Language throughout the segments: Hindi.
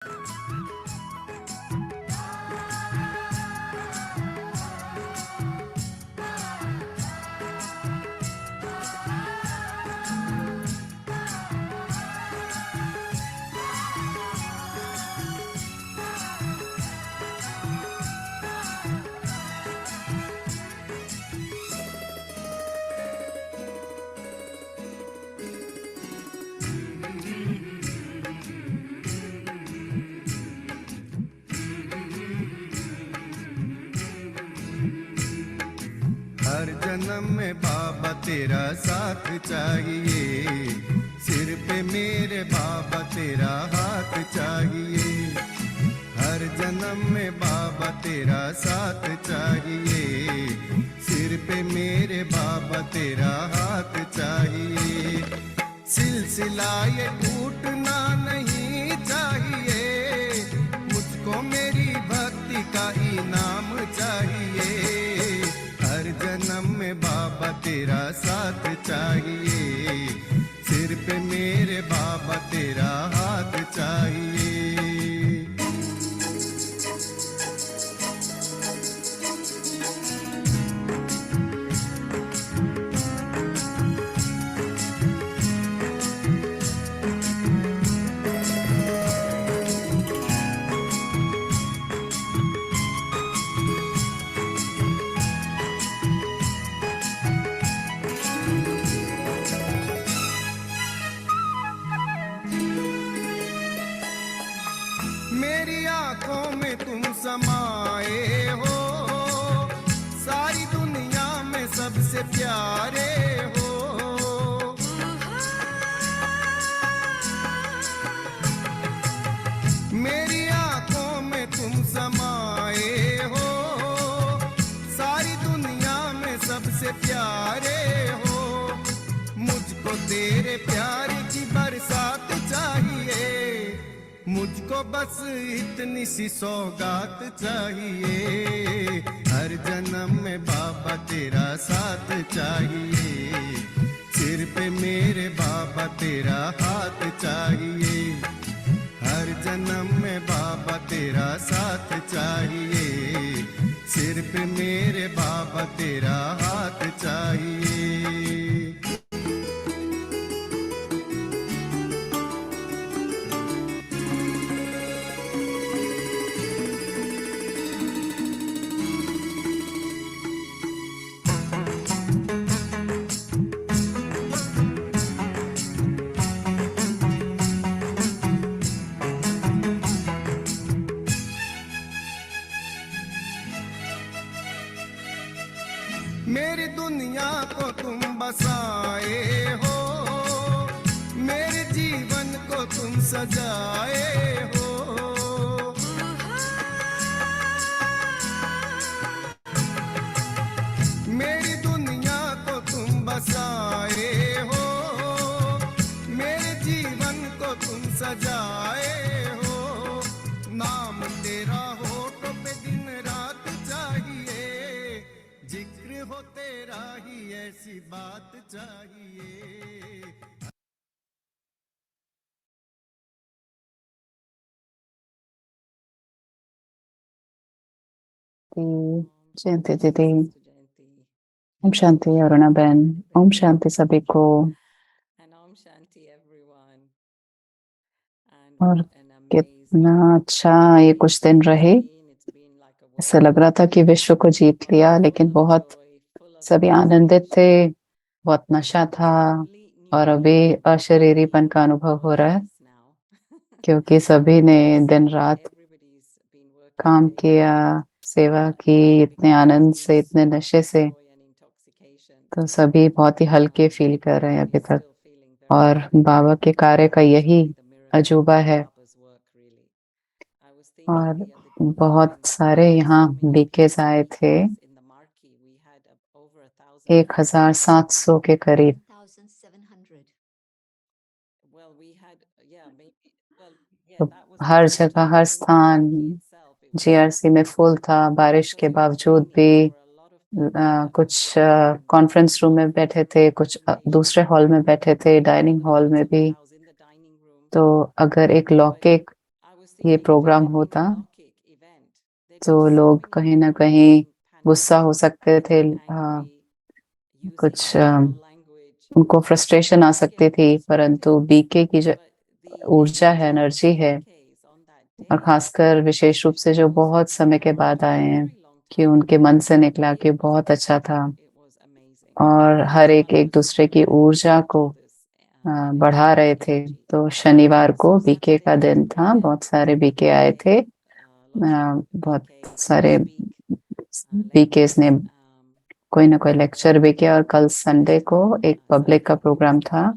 हर जन्म में बाबा तेरा साथ चाहिए, सिर पे मेरे बाबा तेरा हाथ चाहिए। हर जन्म में बाबा तेरा साथ चाहिए, सिर पे मेरे बाबा तेरा हाथ चाहिए। सिलसिला ये टूटना नहीं चाहिए, मुझको मेरी भक्ति का इनाम चाहिए। हर जन्म में बाबा तेरा साथ चाहिए, सिर पे मेरे बाबा तेरा हाथ चाहिए। मेरी आंखों में तुम समाए हो, सारी दुनिया में सबसे प्यारे हो। मेरी आंखों में तुम समाए हो, सारी दुनिया में सबसे प्यारे हो। मुझको तेरे प्यार की बरसात चाहिए, मुझको बस इतनी सी सौगात चाहिए। हर जन्म में बाबा तेरा साथ चाहिए, सिर पे मेरे बाबा तेरा हाथ चाहिए। हर जन्म में बाबा तेरा साथ चाहिए, सिर पे मेरे बाबा तेरा हाथ चाहिए। मेरी दुनिया को तुम बसाए हो, मेरे जीवन को तुम सजाए हो। मेरी दुनिया को तुम बसाए हो, मेरे जीवन को तुम सजाए हो। नाम तेरा होठों पे दिन रात चाहिए, जिक्र हो तेरा ही ऐसी बात चाहिए। जयंती दीदी, ओम शांति अरुणा बहन, ओम शांति सभी को। और कितना अच्छा ये कुछ दिन रहे, ऐसा लग रहा था कि विश्व को जीत लिया, लेकिन बहुत सभी आनंदित थे, बहुत नशा था। और अभी अशरीरीपन का अनुभव हो रहा है, क्योंकि सभी ने दिन रात काम किया, सेवा की, इतने आनंद से, इतने नशे से। तो सभी बहुत ही हल्के फील कर रहे हैं अभी तक, और बाबा के कार्य का यही अजूबा है। और बहुत सारे यहाँ बीकेस आए थे, 1700 के करीब। तो हर जगह, हर स्थान जीआरसी में फुल था, बारिश के बावजूद भी। कुछ कॉन्फ्रेंस रूम में बैठे थे, कुछ दूसरे हॉल में बैठे थे, डाइनिंग हॉल में भी। तो अगर एक लौकिक ये प्रोग्राम होता तो लोग कहीं ना कहीं गुस्सा हो सकते थे, कुछ उनको फ्रस्ट्रेशन आ सकती थी, परंतु बीके की जो ऊर्जा है, एनर्जी है, और खासकर विशेष रूप से जो बहुत समय के बाद आए हैं, कि उनके मन से निकला कि बहुत अच्छा था, और हर एक दूसरे की ऊर्जा को बढ़ा रहे थे। तो शनिवार को बीके का दिन था, बहुत सारे बीके आए थे, बहुत सारे बीकेस ने कोई ना कोई लेक्चर भी किया, और कल संडे को एक पब्लिक का प्रोग्राम था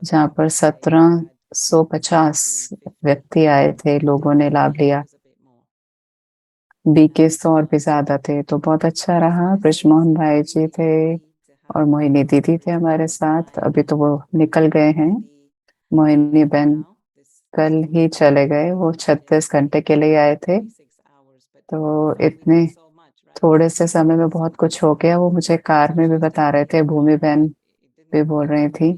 जहाँ पर 1750 व्यक्ति आए थे, लोगों ने लाभ लिया। बीकेस तो और भी ज्यादा थे, तो बहुत अच्छा रहा। ब्रिजमोहन भाई जी थे और मोहिनी दीदी थे हमारे साथ, अभी तो वो निकल गए हैं। मोहिनी बहन कल ही चले गए, वो 36 घंटे के लिए आए थे, तो इतने थोड़े से समय में बहुत कुछ हो गया। वो मुझे कार में भी बता रहे थे, भूमि बहन भी बोल रही थी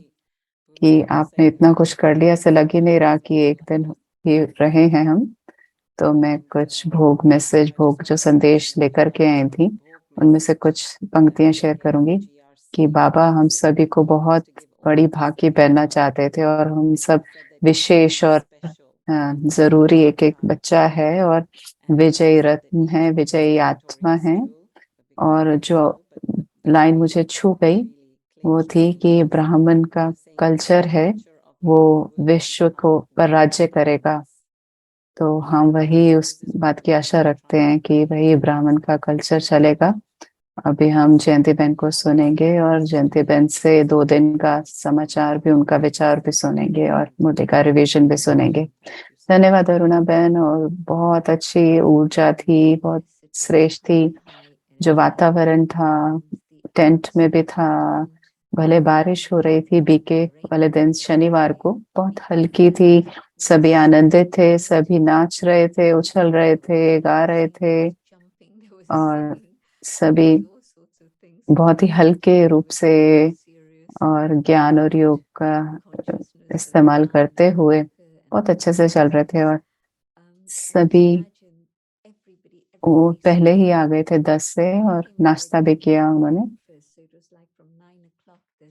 कि आपने इतना कुछ कर लिया, ऐसे लग ही नहीं रहा कि एक दिन ही रहे हैं हम। तो मैं कुछ भोग जो संदेश लेकर के आई थी, उनमें से कुछ पंक्तियां शेयर करूंगी कि बाबा हम सभी को बहुत बड़ी भागी पहनना चाहते थे, और हम सब विशेष और जरूरी एक एक बच्चा है, और विजयी रत्न है, विजयी आत्मा है। और जो लाइन मुझे छू गई वो थी कि ब्राह्मण का कल्चर है, वो विश्व को पर राज्य करेगा। तो हम वही उस बात की आशा रखते हैं कि वही ब्राह्मण का कल्चर चलेगा। अभी हम जयंती बहन को सुनेंगे, और जयंती बहन से 2 दिन का समाचार भी, उनका विचार भी सुनेंगे, और मुर्लिका रिवीजन भी सुनेंगे। धन्यवाद अरुणा बहन, और बहुत अच्छी ऊर्जा थी, बहुत श्रेष्ठ थी। जो वातावरण था, टेंट में भी था, भले बारिश हो रही थी बीके वाले दिन शनिवार को, बहुत हल्की थी, सभी आनंदित थे, सभी नाच रहे थे, उछल रहे थे, गा रहे थे, और सभी बहुत ही हल्के रूप से और ज्ञान और योग का इस्तेमाल करते हुए बहुत अच्छे से चल रहे थे। और सभी वो पहले ही आ गए थे 10 से, और नाश्ता भी किया उन्होंने,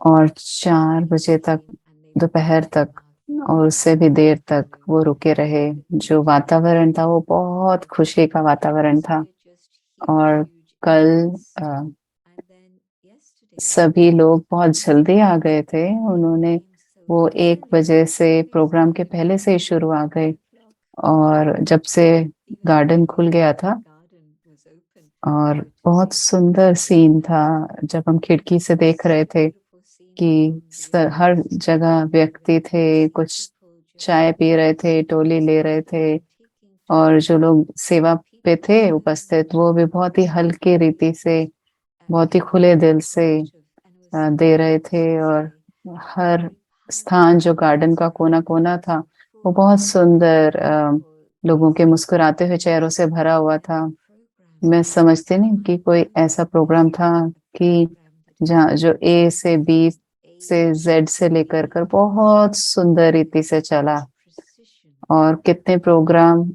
और 4 बजे तक, दोपहर तक, और उससे भी देर तक वो रुके रहे। जो वातावरण था वो बहुत खुशी का वातावरण था। और कल सभी लोग बहुत जल्दी आ गए थे, उन्होंने वो 1 बजे से प्रोग्राम के पहले से ही शुरू आ गए, और जब से गार्डन खुल गया था, और बहुत सुंदर सीन था जब हम खिड़की से देख रहे थे कि हर जगह व्यक्ति थे, कुछ चाय पी रहे थे, टोली ले रहे थे, और जो लोग सेवा पे थे उपस्थित, वो भी बहुत ही हल्की रीति से, बहुत ही खुले दिल से दे रहे थे। और हर स्थान, जो गार्डन का कोना कोना था, वो बहुत सुंदर लोगों के मुस्कुराते हुए चेहरों से भरा हुआ था। मैं समझती नहीं कि कोई ऐसा प्रोग्राम था कि जहाँ जो ए से बी से जेड से लेकर कर बहुत सुंदर रीति से चला। और कितने प्रोग्राम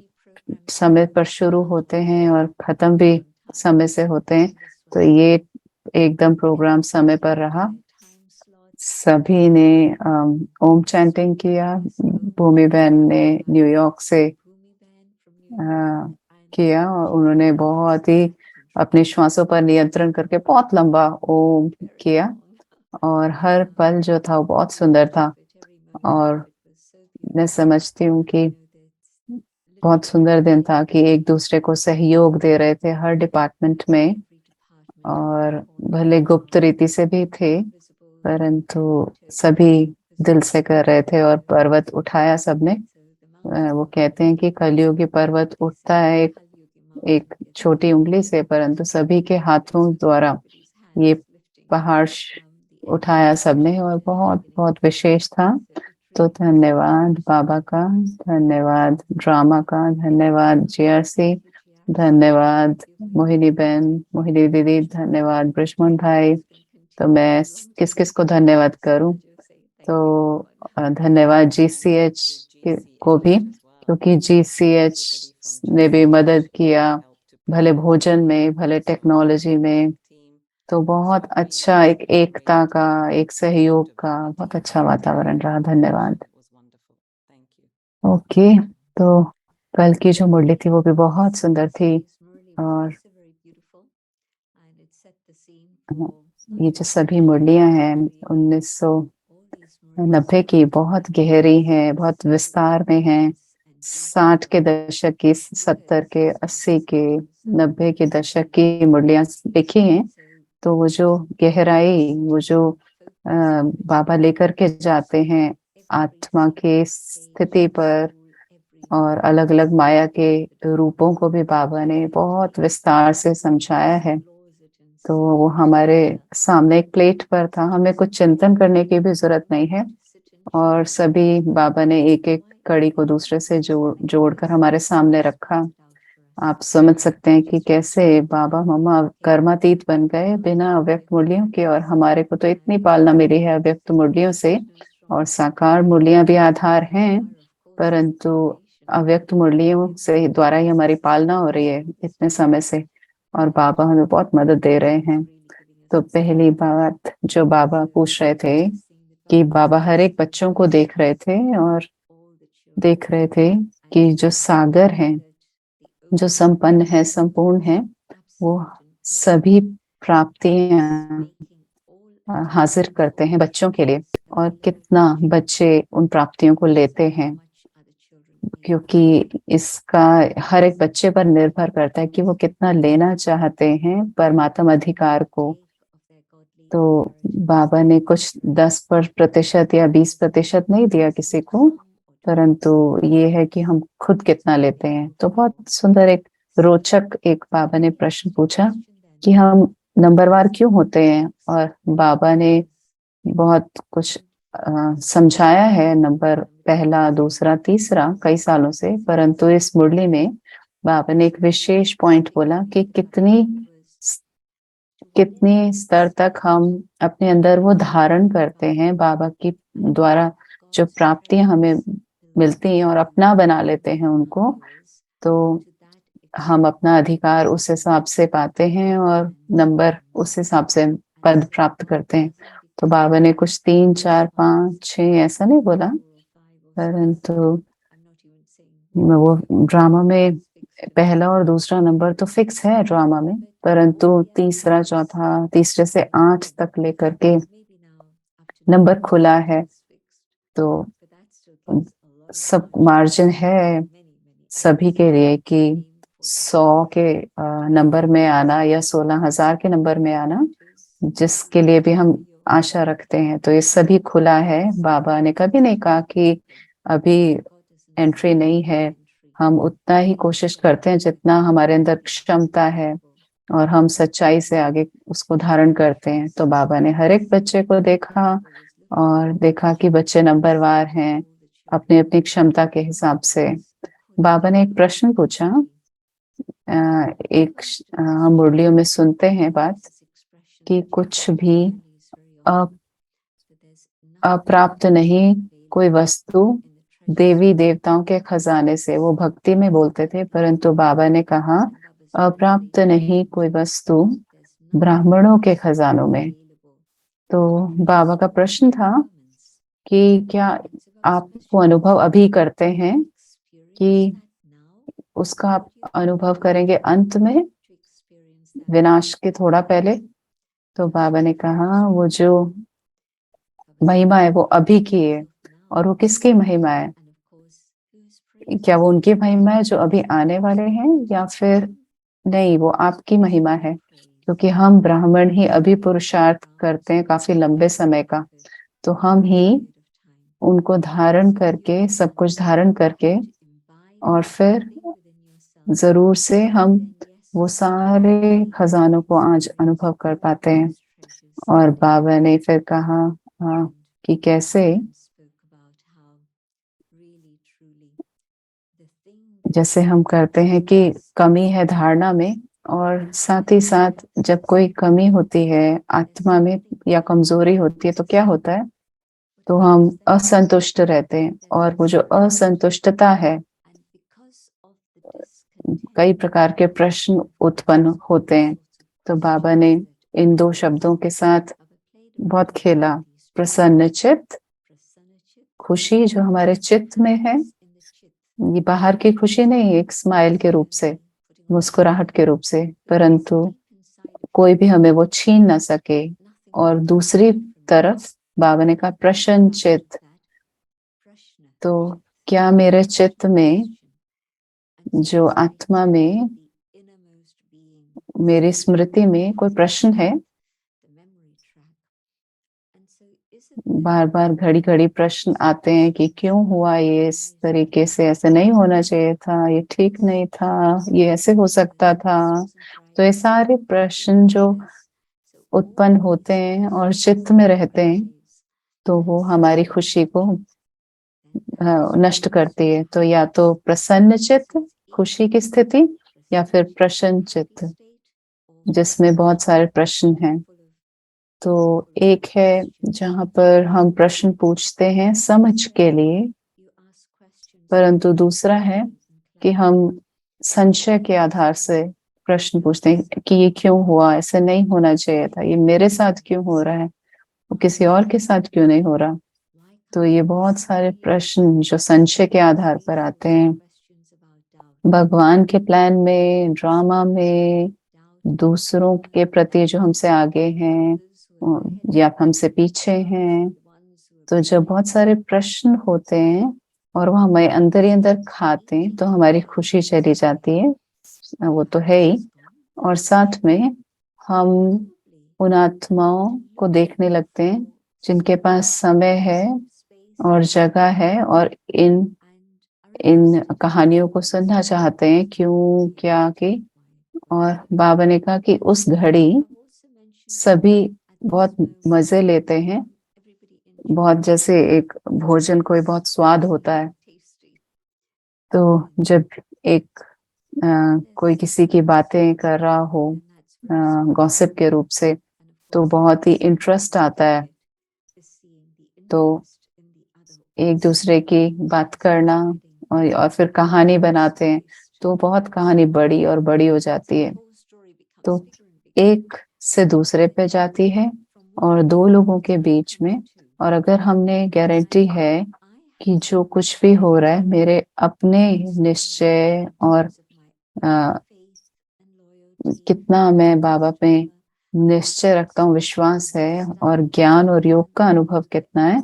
समय पर शुरू होते हैं और खत्म भी समय से होते हैं, तो ये एकदम प्रोग्राम समय पर रहा। सभी ने ओम चैंटिंग किया। भूमि बहन ने न्यूयॉर्क से किया, और उन्होंने बहुत ही अपने श्वासों पर नियंत्रण करके बहुत लंबा ओम किया, और हर पल जो था वो बहुत सुंदर था। और मैं समझती हूँ कि बहुत सुंदर दिन था कि एक दूसरे को सहयोग दे रहे थे हर डिपार्टमेंट में, और भले गुप्त रीति से भी थे, परंतु सभी दिल से कर रहे थे, और पर्वत उठाया सबने। वो कहते हैं कि कलयुगी पर्वत उठता है एक एक छोटी उंगली से, परंतु सभी के हाथों द्वारा ये पहाड़ उठाया सबने, और बहुत बहुत विशेष था। तो धन्यवाद बाबा का, धन्यवाद ड्रामा का, धन्यवाद जीआरसी, धन्यवाद मोहिनी बहन, मोहिनी दीदी, धन्यवाद ब्रिजमोहन भाई। तो मैं किस किस को धन्यवाद करूं? तो धन्यवाद जीसीएच को भी, क्योंकि GCH ने भी मदद किया, भले भोजन में, भले टेक्नोलॉजी में। तो बहुत अच्छा एक एकता का, एक सहयोग का बहुत अच्छा वातावरण रहा। धन्यवाद। ओके, तो कल की जो मुरली थी वो भी बहुत सुंदर थी। और ये जो सभी मुरलियां हैं 1990 की, बहुत गहरी हैं, बहुत विस्तार में हैं। 60 के दशक की, 70 के, 80 के, 90 के दशक की मुरलियां लिखी हैं। तो वो जो गहराई, वो जो बाबा लेकर के जाते हैं आत्मा के स्थिति पर, और अलग अलग माया के रूपों को भी बाबा ने बहुत विस्तार से समझाया है। तो वो हमारे सामने एक प्लेट पर था, हमें कुछ चिंतन करने की भी जरूरत नहीं है। और सभी बाबा ने एक एक कड़ी को दूसरे से जोड़कर हमारे सामने रखा। आप समझ सकते हैं कि कैसे बाबा मम्मा कर्मातीत बन गए बिना अव्यक्त मुरलियों के। और हमारे को तो इतनी पालना मिली है अव्यक्त मुरलियों से, और साकार मुरलियां भी आधार हैं, परंतु अव्यक्त मुरलियों से द्वारा ही हमारी पालना हो रही है इतने समय से। और बाबा हमें बहुत मदद दे रहे हैं। तो पहली बात जो बाबा पूछ रहे थे कि बाबा हर एक बच्चों को देख रहे थे, और देख रहे थे कि जो सागर है, जो संपन्न है, संपूर्ण है, वो सभी प्राप्तियां हासिल करते हैं बच्चों के लिए। और कितना बच्चे उन प्राप्तियों को लेते हैं, क्योंकि इसका हर एक बच्चे पर निर्भर करता है कि वो कितना लेना चाहते हैं परमात्म अधिकार को। तो बाबा ने कुछ 10% या 20% नहीं दिया किसी को, परंतु ये है कि हम खुद कितना लेते हैं। तो बहुत सुंदर एक रोचक एक बाबा ने प्रश्न पूछा कि हम नंबरवार क्यों होते हैं। और बाबा ने बहुत कुछ समझाया है, नंबर पहला, दूसरा, तीसरा कई सालों से। परंतु इस मुरली में बाबा ने एक विशेष पॉइंट बोला कि कितनी कितनी स्तर तक हम अपने अंदर वो धारण करते हैं, बाबा की द्वारा जो प्राप्तियां हमें मिलती हैं और अपना बना लेते हैं उनको। तो हम अपना अधिकार उस हिसाब से पाते हैं, और नंबर उस हिसाब से पद प्राप्त करते हैं। तो बाबा ने कुछ 3, 4, 5, 6 ऐसा नहीं बोला, परंतु वो ड्रामा में पहला और दूसरा नंबर तो फिक्स है ड्रामा में, परंतु तीसरा, चौथा, तीसरे से 8 तक लेकर के नंबर खुला है। तो सब मार्जिन है सभी के लिए कि 100 के नंबर में आना या 16,000 के नंबर में आना, जिसके लिए भी हम आशा रखते हैं। तो ये सभी खुला है। बाबा ने कभी नहीं कहा कि अभी एंट्री नहीं है। हम उतना ही कोशिश करते हैं जितना हमारे अंदर क्षमता है, और हम सच्चाई से आगे उसको धारण करते हैं। तो बाबा ने हर एक बच्चे को देखा, और देखा कि बच्चे नंबरवार हैं अपनी अपनी क्षमता के हिसाब से। बाबा ने एक प्रश्न पूछा, हम मुरलियों में सुनते हैं बात कि कुछ भी अप्राप्त नहीं कोई वस्तु देवी देवताओं के खजाने से। वो भक्ति में बोलते थे, परंतु बाबा ने कहा अप्राप्त नहीं कोई वस्तु ब्राह्मणों के खजानों में। तो बाबा का प्रश्न था कि क्या आप वो अनुभव अभी करते हैं कि उसका आप अनुभव करेंगे अंत में, विनाश के थोड़ा पहले। तो बाबा ने कहा वो जो महिमा है वो अभी की है। और वो किसकी महिमा है? क्या वो उनकी महिमा है जो अभी आने वाले हैं, या फिर नहीं, वो आपकी महिमा है? क्योंकि हम ब्राह्मण ही अभी पुरुषार्थ करते हैं काफी लंबे समय का, तो हम ही उनको धारण करके, सब कुछ धारण करके, और फिर जरूर से हम वो सारे खजानों को आज अनुभव कर पाते हैं। और बाबा ने फिर कहा कि कैसे जैसे हम करते हैं कि कमी है धारणा में, और साथ ही साथ जब कोई कमी होती है आत्मा में या कमजोरी होती है तो क्या होता है, तो हम असंतुष्ट रहते हैं। और वो जो असंतुष्टता है कई प्रकार के प्रश्न उत्पन्न होते हैं। तो बाबा ने इन दो शब्दों के साथ बहुत खेला, प्रसन्न चित्त, खुशी जो हमारे चित्त में है, ये बाहर की खुशी नहीं, एक स्माइल के रूप से, मुस्कुराहट के रूप से, परंतु कोई भी हमें वो छीन ना सके। और दूसरी तरफ बाबा ने कहा प्रसन्न चित्त, तो क्या मेरे चित्त में, जो आत्मा में, मेरी स्मृति में कोई प्रश्न है? बार बार घड़ी घड़ी प्रश्न आते हैं कि क्यों हुआ ये इस तरीके से, ऐसे नहीं होना चाहिए था, ये ठीक नहीं था, ये ऐसे हो सकता था। तो ये सारे प्रश्न जो उत्पन्न होते हैं और चित्त में रहते हैं, तो वो हमारी खुशी को नष्ट करती है। तो या तो प्रसन्न चित्त, खुशी की स्थिति, या फिर प्रसन्न चित्त जिसमें बहुत सारे प्रश्न हैं। तो एक है जहाँ पर हम प्रश्न पूछते हैं समझ के लिए, परंतु दूसरा है कि हम संशय के आधार से प्रश्न पूछते हैं कि ये क्यों हुआ, ऐसे नहीं होना चाहिए था, ये मेरे साथ क्यों हो रहा है, वो किसी और के साथ क्यों नहीं हो रहा। तो ये बहुत सारे प्रश्न जो संशय के आधार पर आते हैं, भगवान के प्लान में, ड्रामा में, दूसरों के प्रति जो हमसे आगे हैं या हमसे पीछे हैं। तो जब बहुत सारे प्रश्न होते हैं और वो हमें अंदर ही अंदर खाते हैं, तो हमारी खुशी चली जाती है, वो तो है ही। और साथ में हम उन आत्माओं को देखने लगते हैं जिनके पास समय है और जगह है और इन इन कहानियों को सुनना चाहते हैं, क्यों, क्या की। और बाबा ने कहा कि उस घड़ी सभी बहुत मजे लेते हैं, बहुत, जैसे एक भोजन कोई बहुत स्वाद होता है। तो जब एक कोई किसी की बातें कर रहा हो गॉसिप के रूप से, तो बहुत ही इंटरेस्ट आता है। तो एक दूसरे की बात करना और फिर कहानी बनाते हैं, तो बहुत कहानी बड़ी और बड़ी हो जाती है। तो एक से दूसरे पे जाती है और दो लोगों के बीच में। और अगर हमने गारंटी है कि जो कुछ भी हो रहा है मेरे अपने निश्चय और कितना मैं बाबा पे निश्चय रखता हूँ, विश्वास है, और ज्ञान और योग का अनुभव कितना है,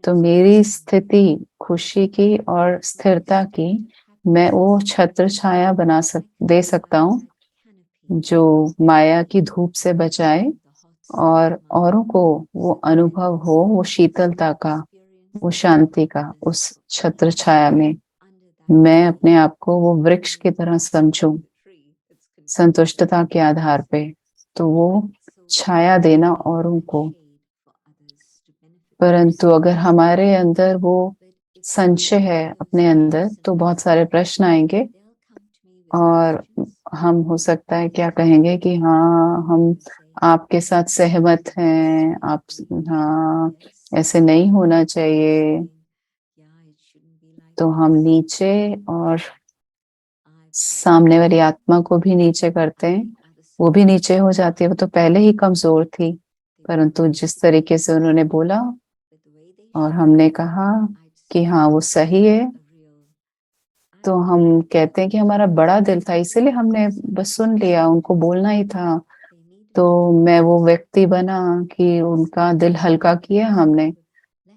तो मेरी स्थिति खुशी की और स्थिरता की, मैं वो छत्र छाया दे सकता हूँ जो माया की धूप से बचाए और औरों को वो अनुभव हो, वो शीतलता का, वो शांति का। उस छत्र छाया में मैं अपने आप को वो वृक्ष की तरह समझूं, संतुष्टता के आधार पे, तो वो छाया देना औरों को। परंतु अगर हमारे अंदर वो संशय है अपने अंदर, तो बहुत सारे प्रश्न आएंगे और हम, हो सकता है क्या कहेंगे कि हाँ, हम आपके साथ सहमत हैं, आप, हाँ, ऐसे नहीं होना चाहिए। तो हम नीचे और सामने वाली आत्मा को भी नीचे करते हैं, वो भी नीचे हो जाती है। वो तो पहले ही कमजोर थी, परंतु जिस तरीके से उन्होंने बोला और हमने कहा कि हाँ वो सही है, तो हम कहते हैं कि हमारा बड़ा दिल था, इसीलिए हमने बस सुन लिया, उनको बोलना ही था। तो मैं वो व्यक्ति बना कि उनका दिल हल्का किया हमने।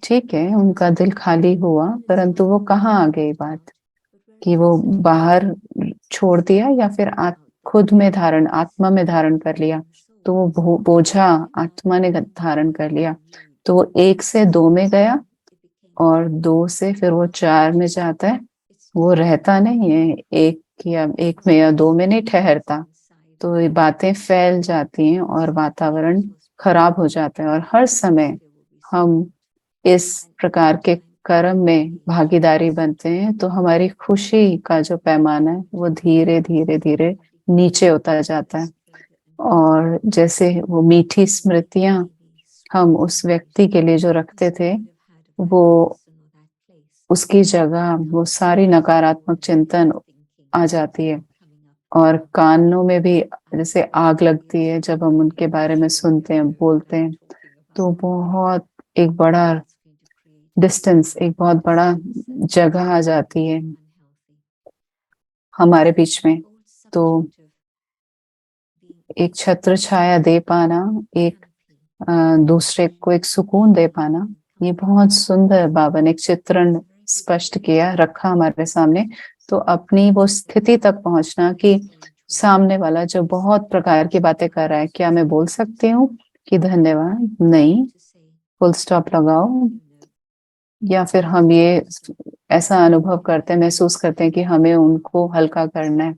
ठीक है, उनका दिल खाली हुआ, परंतु वो कहाँ आ गई बात कि वो बाहर छोड़ दिया या फिर खुद में धारण, आत्मा में धारण कर लिया। तो वो बोझा आत्मा ने धारण कर लिया, तो वो एक से दो में गया और दो से फिर वो चार में जाता है। वो रहता नहीं है एक में या दो में नहीं ठहरता। तो ये बातें फैल जाती हैं और वातावरण खराब हो जाता है, और हर समय हम इस प्रकार के कर्म में भागीदारी बनते हैं, तो हमारी खुशी का जो पैमाना है वो धीरे धीरे धीरे नीचे होता जाता है। और जैसे वो मीठी स्मृतियां हम उस व्यक्ति के लिए जो रखते थे, वो उसकी जगह वो सारी नकारात्मक चिंतन आ जाती है, और कानों में भी जैसे आग लगती है जब हम उनके बारे में सुनते हैं, बोलते हैं। तो बहुत एक बड़ा डिस्टेंस, एक बहुत बड़ा जगह आ जाती है हमारे बीच में। तो एक छत्र छाया दे पाना, एक दूसरे को एक सुकून दे पाना, ये बहुत सुंदर बाबा ने एक चित्रण स्पष्ट किया, रखा हमारे सामने। तो अपनी वो स्थिति तक पहुंचना कि सामने वाला जो बहुत प्रकार की बातें कर रहा है, क्या मैं बोल सकती हूँ कि धन्यवाद? नहीं, फुल स्टॉप लगाओ। या फिर हम ये ऐसा अनुभव करते हैं, महसूस करते हैं कि हमें उनको हल्का करना है।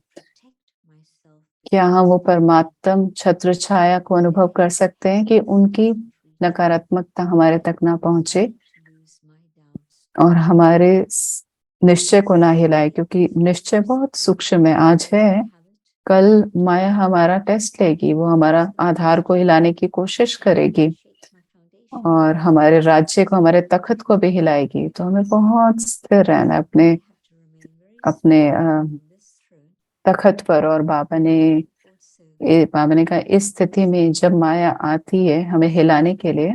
क्या हम वो परमात्म छत्र छाया को अनुभव कर सकते हैं कि उनकी नकारात्मकता हमारे तक ना पहुंचे और हमारे निश्चय को ना हिलाए, क्योंकि निश्चय बहुत सूक्ष्म है। आज है, कल माया हमारा टेस्ट लेगी, वो हमारा आधार को हिलाने की कोशिश करेगी और हमारे राज्य को, हमारे तखत को भी हिलाएगी। तो हमें बहुत स्थिर रहना है अपने अपने तखत पर। और बाबा ने कहा, इस स्थिति में जब माया आती है हमें हिलाने के लिए,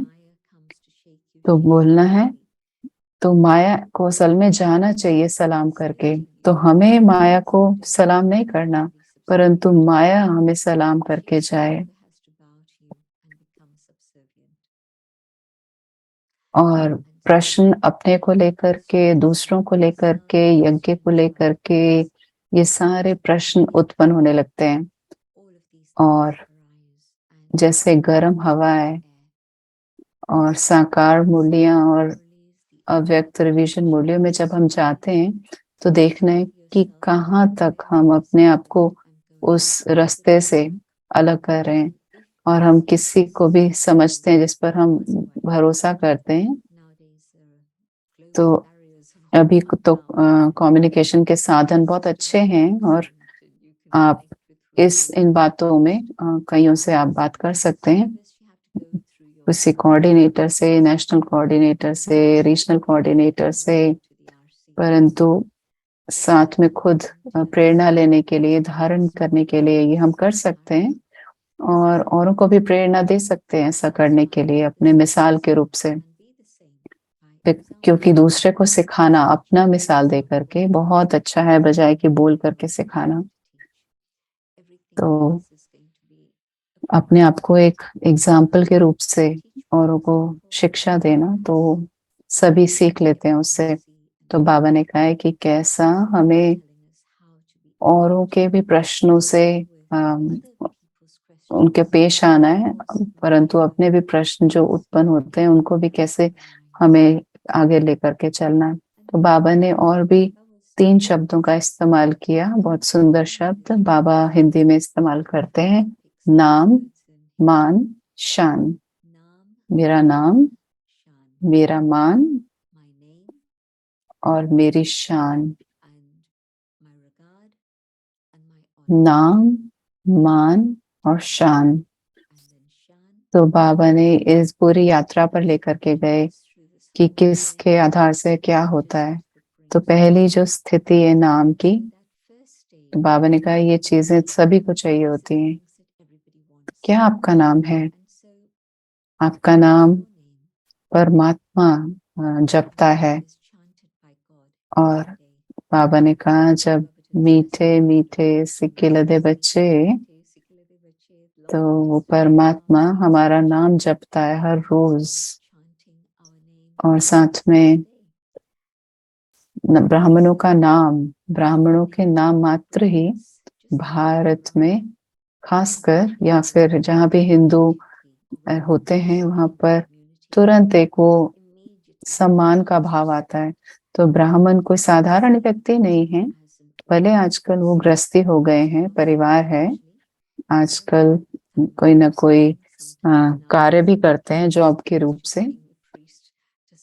तो बोलना है, तो माया को असल में जाना चाहिए सलाम करके। तो हमें माया को सलाम नहीं करना, परंतु माया हमें सलाम करके जाए। और प्रश्न अपने को लेकर के, दूसरों को लेकर के, यज्ञ को लेकर के, ये सारे प्रश्न उत्पन्न होने लगते हैं। और जैसे गर्म हवा है और साकार मूल्यों और अव्यक्त रिविजन मूल्यों में जब हम जाते हैं, तो देखना है कि कहाँ तक हम अपने आप को उस रास्ते से अलग कर रहे हैं। और हम किसी को भी समझते हैं जिस पर हम भरोसा करते हैं, तो अभी तो कम्युनिकेशन के साधन बहुत अच्छे हैं, और आप इन बातों में कईयों से आप बात कर सकते हैं, किसी कोऑर्डिनेटर से, नेशनल कोऑर्डिनेटर से, रीजनल कोऑर्डिनेटर से। परंतु साथ में खुद प्रेरणा लेने के लिए, धारण करने के लिए ये हम कर सकते हैं, और औरों को भी प्रेरणा दे सकते हैं ऐसा करने के लिए अपने मिसाल के रूप से। क्योंकि दूसरे को सिखाना अपना मिसाल दे करके बहुत अच्छा है, बजाय कि बोल करके सिखाना। तो अपने आप को एक एग्जाम्पल के रूप से औरों को शिक्षा देना, तो सभी सीख लेते हैं उससे। तो बाबा ने कहा है कि कैसा हमें औरों के भी प्रश्नों से उनके पेश आना है, परंतु अपने भी प्रश्न जो उत्पन्न होते हैं उनको भी कैसे हमें आगे लेकर के चलना है। तो बाबा ने और भी 3 शब्दों का इस्तेमाल किया, बहुत सुंदर शब्द बाबा हिंदी में इस्तेमाल करते हैं, नाम, मान, शान। मेरा नाम, मेरा मान और मेरी शान। नाम, मान और शान। तो बाबा ने इस पूरी यात्रा पर लेकर के गए कि किसके आधार से क्या होता है। तो पहली जो स्थिति है नाम की, तो बाबा ने कहा ये चीजें सभी को चाहिए होती हैं। क्या आपका नाम है? आपका नाम परमात्मा जपता है। और बाबा ने कहा, जब मीठे मीठे सिक्के लदे बच्चे, तो वो परमात्मा हमारा नाम जपता है हर रोज। और साथ में ब्राह्मणों का नाम, ब्राह्मणों के नाम मात्र ही भारत में खासकर, या फिर जहाँ भी हिंदू होते हैं वहां पर तुरंत एक वो सम्मान का भाव आता है। तो ब्राह्मण कोई साधारण व्यक्ति नहीं है, भले आजकल वो गृहस्थी हो गए हैं, परिवार है, आजकल कोई ना कोई कार्य भी करते हैं जॉब के रूप से,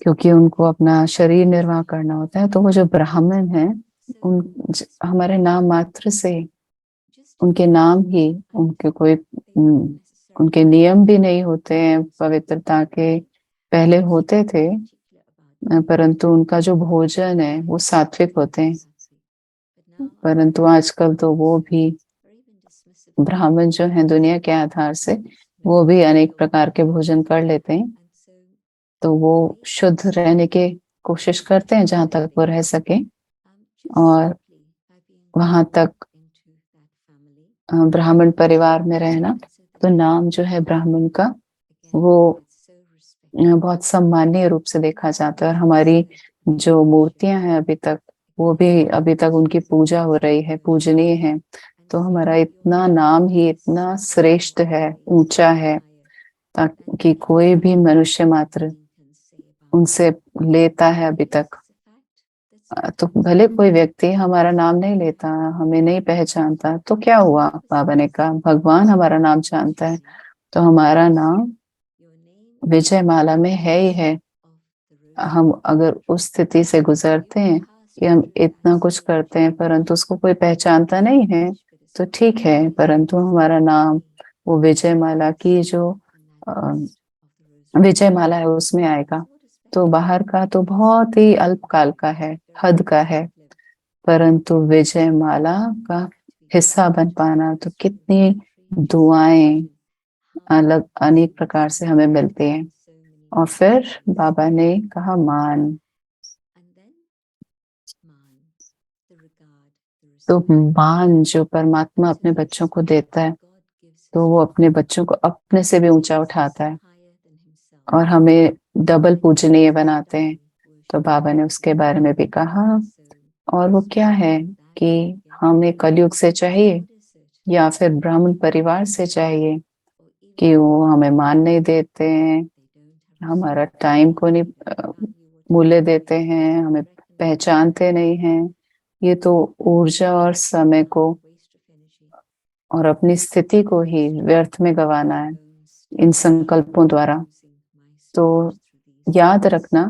क्योंकि उनको अपना शरीर निर्वाह करना होता है। तो वो जो ब्राह्मण है, हमारे नाम मात्र से, उनके नाम ही, उनके कोई उनके नियम भी नहीं होते हैं पवित्रता के, पहले होते थे, परंतु उनका जो भोजन है वो सात्विक होते हैं। परंतु आजकल तो वो भी ब्राह्मण जो है दुनिया के आधार से वो भी अनेक प्रकार के भोजन कर लेते हैं, तो वो शुद्ध रहने की कोशिश करते हैं जहां तक वो रह सके। और वहां तक ब्राह्मण परिवार में रहना, तो नाम जो है ब्राह्मण का वो बहुत सम्मानीय रूप से देखा जाता है। और हमारी जो मूर्तियां हैं अभी तक, वो भी अभी तक उनकी पूजा हो रही है, पूजनीय है। तो हमारा इतना नाम ही इतना श्रेष्ठ है, ऊंचा है, ताकि कोई भी मनुष्य मात्र उनसे लेता है अभी तक। तो भले कोई व्यक्ति हमारा नाम नहीं लेता, हमें नहीं पहचानता, तो क्या हुआ? बाबा ने कहा भगवान हमारा नाम जानता है। तो हमारा नाम विजय माला में है ही है। हम अगर उस स्थिति से गुजरते हैं कि हम इतना कुछ करते हैं परंतु उसको कोई पहचानता नहीं है, तो ठीक है, परंतु हमारा नाम वो विजय माला की जो विजय माला है उसमें आएगा। तो बाहर का तो बहुत ही अल्पकाल का है, हद का है, परंतु विजय माला का हिस्सा बन पाना, तो कितनी दुआएं अलग अनेक प्रकार से हमें मिलती हैं। और फिर बाबा ने कहा मान। तो मान जो परमात्मा अपने बच्चों को देता है, तो वो अपने बच्चों को अपने से भी ऊंचा उठाता है और हमें डबल पूजनीय बनाते हैं। तो बाबा ने उसके बारे में भी कहा। और वो क्या है कि हमें कलयुग से चाहिए या फिर ब्राह्मण परिवार से चाहिए कि वो हमें मान नहीं देते हैं, हमारा टाइम को नहीं मूल्य देते हैं, हमें पहचानते नहीं हैं। ये तो ऊर्जा और समय को और अपनी स्थिति को ही व्यर्थ में गंवाना है इन संकल्पों द्वारा। तो याद रखना,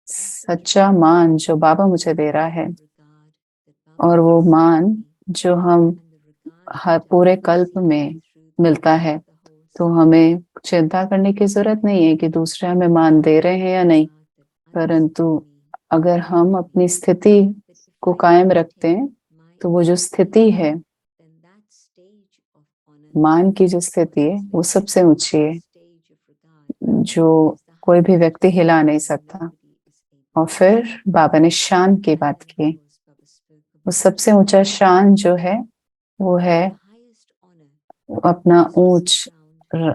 सच्चा मान जो बाबा मुझे दे रहा है, और वो मान जो हम हर पूरे कल्प में मिलता है, तो हमें चिंता करने की जरूरत नहीं है कि दूसरे हमें मान दे रहे हैं या नहीं। परंतु अगर हम अपनी स्थिति को कायम रखते हैं, तो वो जो स्थिति है, मान की जो स्थिति है, वो सबसे ऊंची है, जो कोई भी व्यक्ति हिला नहीं सकता। और फिर बाबा ने शान की बात की। वो सबसे ऊंचा शान जो है वो है अपना ऊंच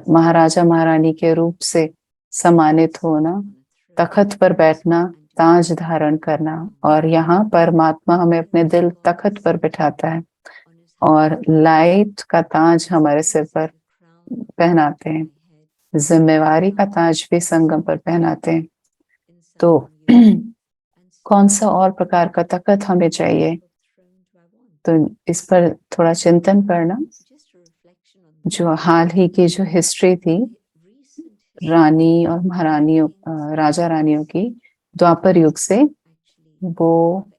महाराजा महारानी के रूप से सम्मानित होना, तखत पर बैठना, ताज धारण करना। और यहाँ परमात्मा हमें अपने दिल तखत पर बिठाता है और लाइट का ताज हमारे सिर पर पहनाते हैं, जिम्मेवारी का ताज भी संगम पर पहनाते हैं। तो कौन सा और प्रकार का तखत हमें चाहिए? तो इस पर थोड़ा चिंतन करना। जो हाल ही की जो हिस्ट्री थी रानी और महारानियों, राजा रानियों की, द्वापर युग से, वो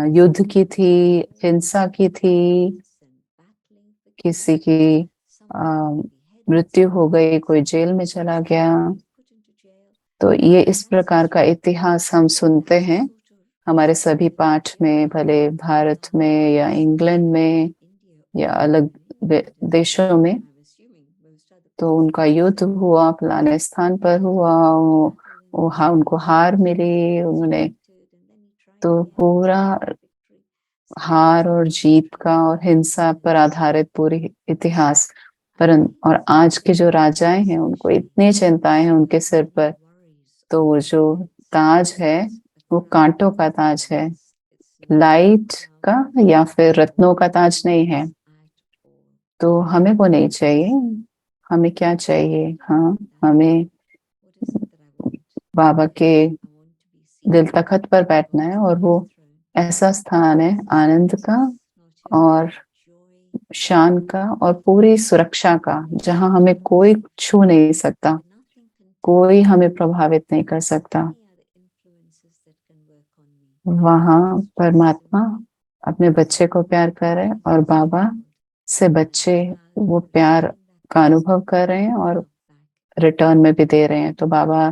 युद्ध की थी, हिंसा की थी, किसी की मृत्यु हो गई, कोई जेल में चला गया। तो ये इस प्रकार का इतिहास हम सुनते हैं हमारे सभी पाठ में, भले भारत में या इंग्लैंड में या अलग देशों में। तो उनका युद्ध हुआ, फलाने स्थान पर हुआ, उनको हार मिली, उन्होंने तो पूरा हार और जीत का और हिंसा पर आधारित पूरी इतिहास। पर और आज के जो राजाएं हैं उनको इतनी चिंताएं हैं उनके सिर पर, तो वो जो ताज है वो कांटों का ताज है, लाइट का या फिर रत्नों का ताज नहीं है। तो हमें वो नहीं चाहिए। हमें क्या चाहिए? हाँ, हमें बाबा के दिल तखत पर बैठना है, और वो ऐसा स्थान है आनंद का और शान का और पूरी सुरक्षा का, जहां हमें कोई छू नहीं सकता, कोई हमें प्रभावित नहीं कर सकता। वहां परमात्मा अपने बच्चे को प्यार कर रहे हैं और बाबा से बच्चे वो प्यार का अनुभव कर रहे हैं और रिटर्न में भी दे रहे हैं। तो बाबा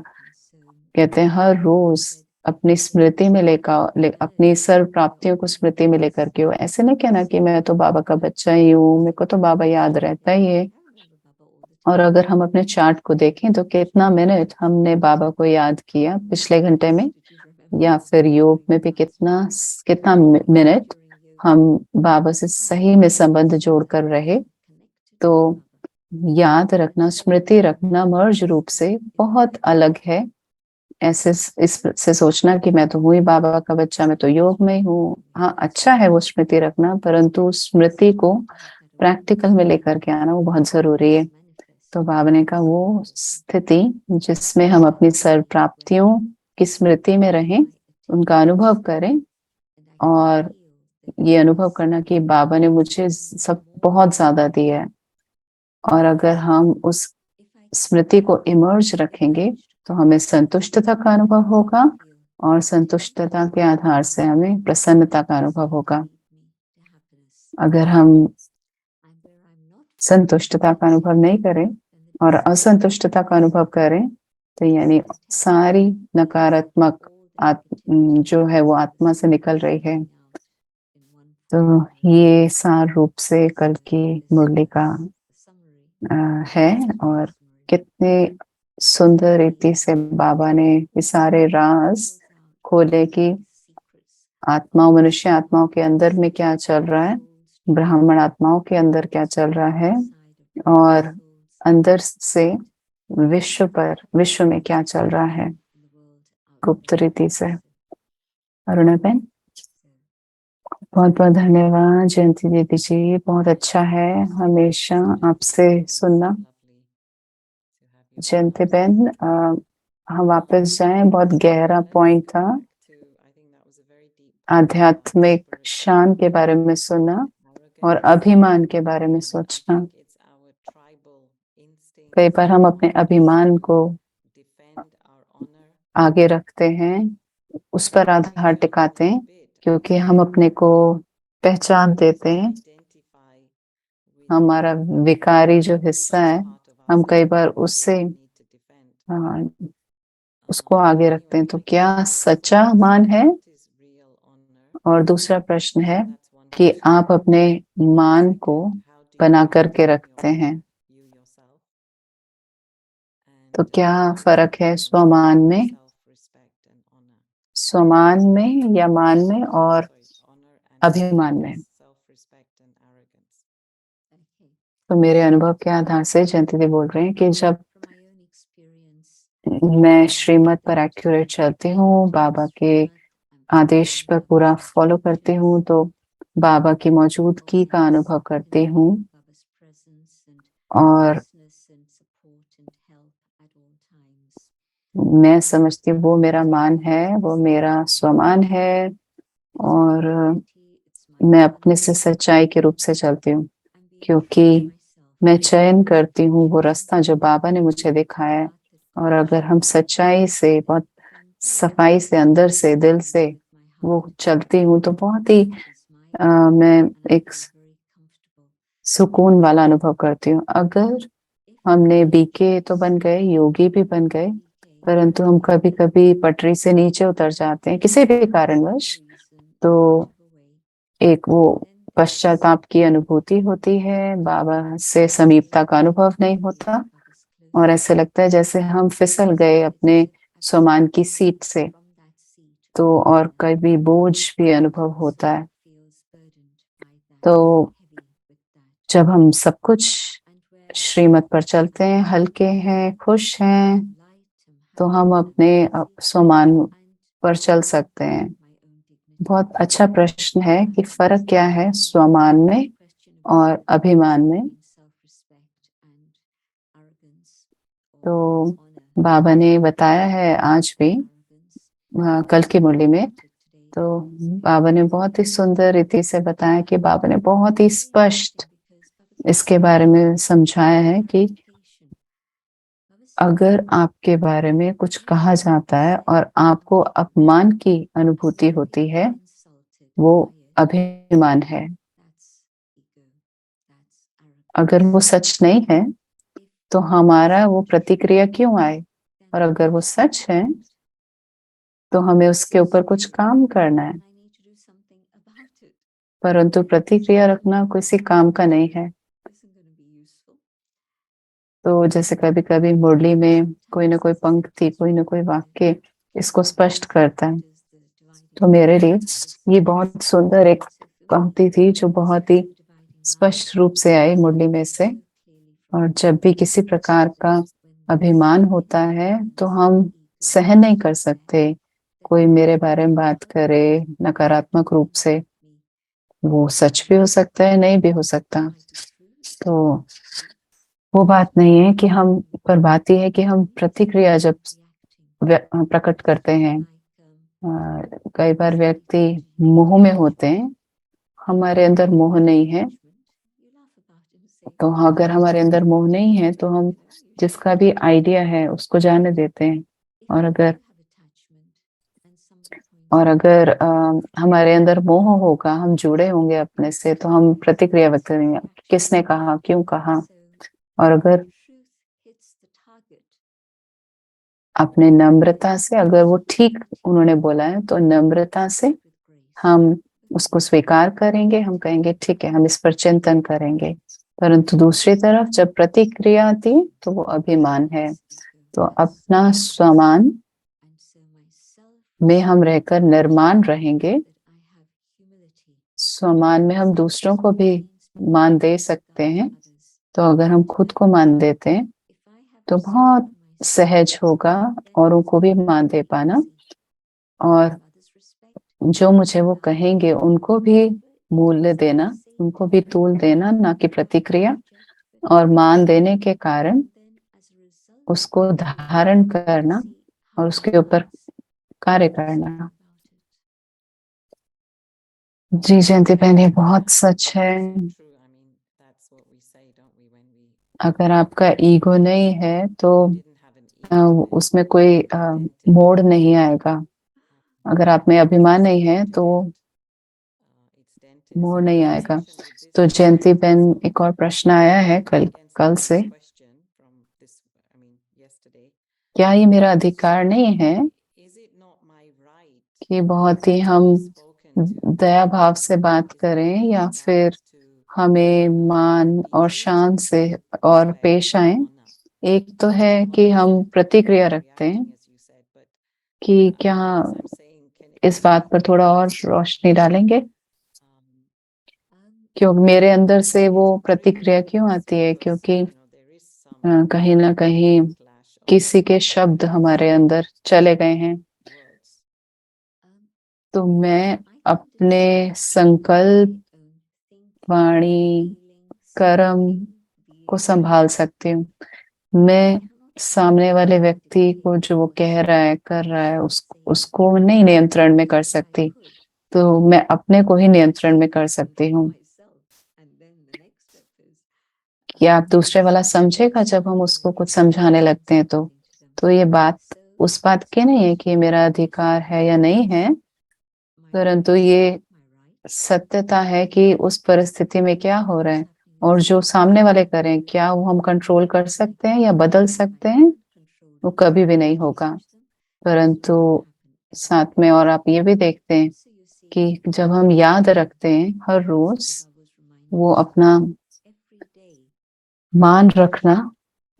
कहते हैं हर रोज अपनी स्मृति में अपनी सर्व प्राप्तियों को स्मृति में लेकर के हो। ऐसे नहीं कहना कि मैं तो बाबा का बच्चा ही हूँ, मेरे को तो बाबा याद रहता ही है। और अगर हम अपने चार्ट को देखें तो कितना मिनट हमने बाबा को याद किया पिछले घंटे में, या फिर योग में भी कितना कितना मिनट हम बाबा से सही में संबंध जोड़कर रहे। तो याद रखना, स्मृति रखना मर्ज रूप से बहुत अलग है। ऐसे इससे सोचना कि मैं तो हूँ ही बाबा का बच्चा, मैं तो योग में ही हूँ। हाँ, अच्छा है वो स्मृति रखना, परंतु स्मृति को प्रैक्टिकल में लेकर के आना वो बहुत जरूरी है। तो बाबा ने कहा वो स्थिति जिसमें हम अपनी सर्व प्राप्तियों की स्मृति में रहें, उनका अनुभव करें, और ये अनुभव करना कि बाबा ने मुझे सब बहुत ज्यादा दिया है। और अगर हम उस स्मृति को इमर्ज रखेंगे तो हमें संतुष्टता का अनुभव होगा, और संतुष्टता के आधार से हमें प्रसन्नता का अनुभव होगा। अगर हम संतुष्टता का अनुभव नहीं करें और असंतुष्टता का अनुभव करें, तो यानी सारी नकारात्मक जो है वो आत्मा से निकल रही है। तो ये सार रूप से कल की मुरली का है, और कितने सुंदर रीति से बाबा ने ये सारे राज खोले कि आत्माओं, मनुष्य आत्माओं के अंदर में क्या चल रहा है, ब्राह्मण आत्माओं के अंदर क्या चल रहा है, और अंदर से विश्व में क्या चल रहा है गुप्त रीति से। अरुणा बहन, बहुत बहुत धन्यवाद। जयंती दीदी जी, बहुत अच्छा है हमेशा आपसे सुनना। जयंती बहन, हम वापस जाएं, बहुत गहरा पॉइंट था, आध्यात्मिक शान के बारे में सुना और अभिमान के बारे में सोचना। कई बार हम अपने अभिमान को आगे रखते हैं, उस पर आधार टिकाते हैं, क्योंकि हम अपने को पहचान देते हैं। हमारा विकारी जो हिस्सा है, हम कई बार उससे उसको आगे रखते हैं। तो क्या सच्चा मान है? और दूसरा प्रश्न है कि आप अपने मान को बना करके रखते हैं, तो क्या फर्क है स्वमान में या मान में और अभिमान में? तो मेरे अनुभव के आधार से जयंती दी बोल रहे हैं कि जब मैं श्रीमत पर एक्यूरेट चलती हूँ, बाबा के आदेश पर पूरा फॉलो करती हूँ, तो बाबा की मौजूदगी का अनुभव करती हूँ, और मैं समझती हूँ वो मेरा मान है, वो मेरा स्वमान है, और मैं अपने से सच्चाई के रूप से चलती हूँ, क्योंकि मैं चयन करती हूँ वो रास्ता जो बाबा ने मुझे दिखाया है। और अगर हम सच्चाई से, बहुत सफाई से, अंदर से, दिल से वो चलती हूँ, तो बहुत ही मैं एक सुकून वाला अनुभव करती हूँ। अगर हमने बीके तो बन गए, योगी भी बन गए, परंतु हम कभी कभी पटरी से नीचे उतर जाते हैं किसी भी कारणवश, तो एक वो पश्चाताप की अनुभूति होती है, बाबा से समीपता का अनुभव नहीं होता, और ऐसे लगता है जैसे हम फिसल गए अपने स्वमान की सीट से। तो और कभी बोझ भी अनुभव होता है। तो जब हम सब कुछ श्रीमत पर चलते हैं, हल्के हैं, खुश हैं, तो हम अपने स्वमान पर चल सकते हैं। बहुत अच्छा प्रश्न है कि फर्क क्या है स्वमान में और अभिमान में। तो बाबा ने बताया है आज भी, कल की मुरली में, तो बाबा ने बहुत ही सुंदर रीति से बताया कि बाबा ने बहुत ही स्पष्ट इसके बारे में समझाया है कि अगर आपके बारे में कुछ कहा जाता है और आपको अपमान की अनुभूति होती है, वो अभिमान है। अगर वो सच नहीं है तो हमारा वो प्रतिक्रिया क्यों आए, और अगर वो सच है तो हमें उसके ऊपर कुछ काम करना है, परंतु प्रतिक्रिया रखना किसी काम का नहीं है। तो जैसे कभी कभी मुरली में कोई ना कोई पंक्ति, कोई ना कोई वाक्य इसको स्पष्ट करता है। तो मेरे लिए ये बहुत सुंदर एक पंक्ति थी जो बहुत ही स्पष्ट रूप से आई मुरली में से। और जब भी किसी प्रकार का अभिमान होता है तो हम सहन नहीं कर सकते कोई मेरे बारे में बात करे नकारात्मक रूप से। वो सच भी हो सकता है, नहीं भी हो सकता। तो वो बात नहीं है कि हम, पर बात यह है कि हम प्रतिक्रिया जब प्रकट करते हैं, कई बार व्यक्ति मोह में होते हैं, हमारे अंदर मोह नहीं है। तो अगर हमारे अंदर मोह नहीं है तो हम जिसका भी आइडिया है उसको जाने देते हैं। और अगर हमारे अंदर मोह होगा, हम जुड़े होंगे अपने से, तो हम प्रतिक्रिया व्यक्त करेंगे, किसने कहा, क्यों कहा। और अगर अपने नम्रता से, अगर वो ठीक उन्होंने बोला है तो नम्रता से हम उसको स्वीकार करेंगे, हम कहेंगे ठीक है, हम इस पर चिंतन करेंगे। परंतु दूसरी तरफ जब प्रतिक्रिया आती है तो वो अभिमान है। तो अपना स्वमान में हम रहकर निर्माण रहेंगे। स्वमान में हम दूसरों को भी मान दे सकते हैं। तो अगर हम खुद को मान देते हैं तो बहुत सहज होगा औरों को भी मान दे पाना। और जो मुझे वो कहेंगे उनको भी मूल्य देना, उनको भी तूल देना, ना कि प्रतिक्रिया। और मान देने के कारण उसको धारण करना और उसके ऊपर कार्य करना। जी जयंती बहन, ये बहुत सच है। अगर आपका ईगो नहीं है तो उसमें कोई मोड़ नहीं आएगा। अगर आप में अभिमान नहीं है तो मोड़ नहीं आएगा। तो जयंती बहन, एक और प्रश्न आया है कल से, क्या ये मेरा अधिकार नहीं है कि बहुत ही हम दया भाव से बात करें या फिर हमें मान और शान से और पेश आए। एक तो है कि हम प्रतिक्रिया रखते हैं, कि क्या इस बात पर थोड़ा और रोशनी डालेंगे, क्यों मेरे अंदर से वो प्रतिक्रिया क्यों आती है? क्योंकि कहीं ना कहीं किसी के शब्द हमारे अंदर चले गए हैं। तो मैं अपने संकल्प, वाणी, कर्म को संभाल सकती हूँ। मैं सामने वाले व्यक्ति को जो वो कह रहा है, कर रहा है, उसको नहीं नियंत्रण में कर सकती, तो मैं अपने को ही नियंत्रण में कर सकती हूँ। क्या आप दूसरे वाला समझेगा जब हम उसको कुछ समझाने लगते हैं? तो ये बात उस बात की नहीं है कि ये मेरा अधिकार है या नहीं है, परंतु ये सत्यता है कि उस परिस्थिति में क्या हो रहा है और जो सामने वाले करें, क्या वो हम कंट्रोल कर सकते हैं या बदल सकते हैं? वो कभी भी नहीं होगा। परंतु साथ में और आप ये भी देखते हैं कि जब हम याद रखते हैं हर रोज, वो अपना मान रखना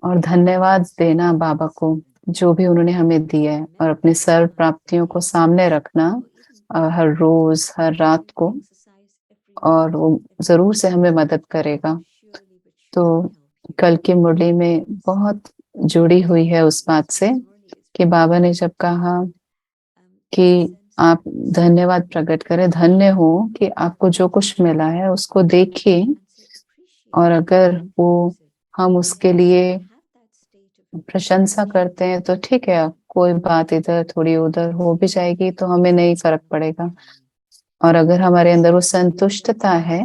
और धन्यवाद देना बाबा को, जो भी उन्होंने हमें दिया है, और अपनी सर्व प्राप्तियों को सामने रखना हर रोज, हर रात को, और वो जरूर से हमें मदद करेगा। तो कल की मुरली में बहुत जुड़ी हुई है उस बात से कि बाबा ने जब कहा कि आप धन्यवाद प्रकट करें, धन्य हो कि आपको जो कुछ मिला है उसको देखिए, और अगर वो हम उसके लिए प्रशंसा करते हैं तो ठीक है, कोई बात इधर थोड़ी उधर हो भी जाएगी तो हमें नहीं फर्क पड़ेगा। और अगर हमारे अंदर वो संतुष्टता है,